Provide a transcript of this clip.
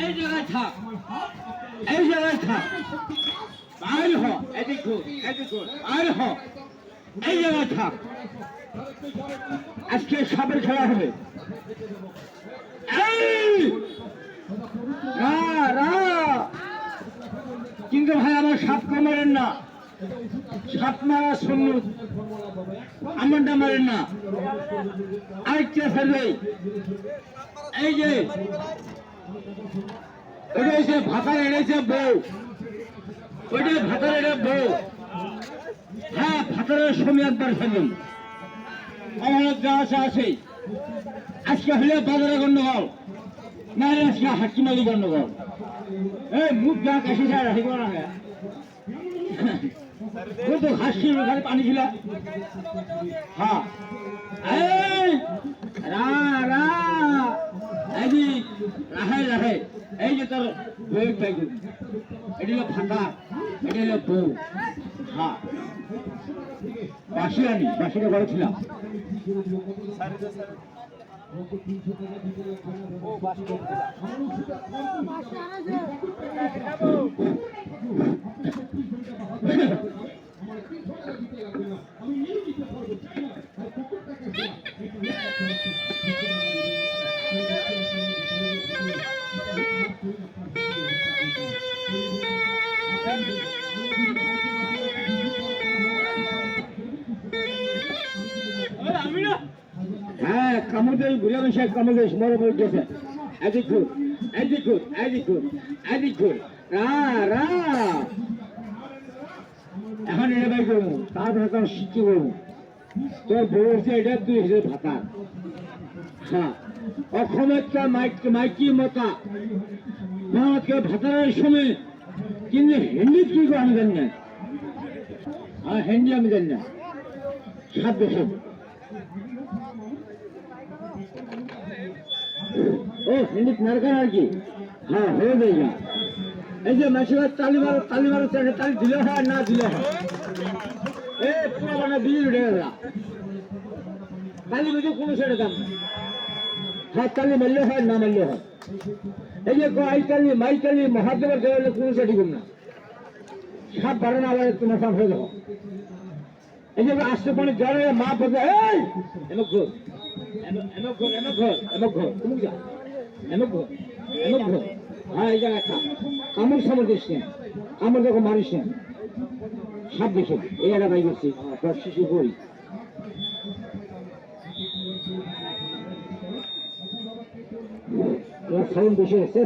এই জায়গায় থাক, এই জায়গায় থাক, বাইরে হ, এদিক ঘুর, বাইরে হ, এই জায়গায় থাক। আজকে সাপের খেলা হবে। এই রা রা, কিন্তু ভাই আমার সাপকে মারেন না, সাপ মারা সুন্নত, আমারটা মারেন না। আরেকটা ফেলবে, এই যে ওটা হচ্ছে ভাতার এনেছে বউ, ওইটা ভাতার এনে বউ। হ্যাঁ, ভাতারের সময় একবার ফেলুন, আমার যা আসা আছে। আজকে হলে বাজারে গন্ডগোল, না হলে আজকে হাসিমালি গন্ডগোল। এই মুখ যা কাশি যায় রাখি করা না, তো হাসির ওখানে পানি ছিল। হ্যাঁ, এই রা রা, রাহে রাহে, এই যে তোর বউয়ের ব্যাগ, এটি হলো ফাঁকা, এটি হলো বউ। হ্যাঁ, বাসি আনি, বাসিটা ঘরে ছিলাম। হ্যাঁ, কামড় ঘুরে বসে কামড় মরে মরে গেছে। এদিক ঘুর, এদিক ঘুর, এদিক ঘুর, এদিক ঘুর, রা রা। এখন এটা বাই করবো, তারপরে তোর শিক্ষি করবো। তোর বউ হচ্ছে এটা, তুই হচ্ছে ভাতা। হ্যাঁ, অসমের মাইকি মতা ভারতকে ভাতারের সময়, কিন্তু হিন্দি কি করে আমি জানি না। হ্যাঁ, হিন্দি আমি জানি না। 7 বছর ও হিন্দি নারকার আর কি। হ্যাঁ, হয়ে যায়। এই যে মাসিবার তালি মারো তালি দিলে হয় না দিলে হয়। এ পুরো বিজলি উঠে গেল, তালি বুঝে কোনো সেটা দাম। হ্যাঁ, তালি মারলে হয় না মারলে হয়। এই যে আইতালি মাইতালি মহাদেবের দেওয়ালে কোনো সেটি কম না। সাপ বাড়ানো আবার তোমার সাপ হয়ে যাবো। এই যে আসতে পানি জ্বরে মা বলবে, এই এমক ঘর, এমক ঘর, এমক ঘর, এমক ঘর, তুমি যা এমক ঘর, এমক ঘর। হ্যাঁ, এই জায়গায় থাক, কামড় সামর দিস না, কামড় দেখো মারিস না। সাপ দেখে এই একটা বাই করছি, শিশু বই। সাউন্ড বেশি হচ্ছে।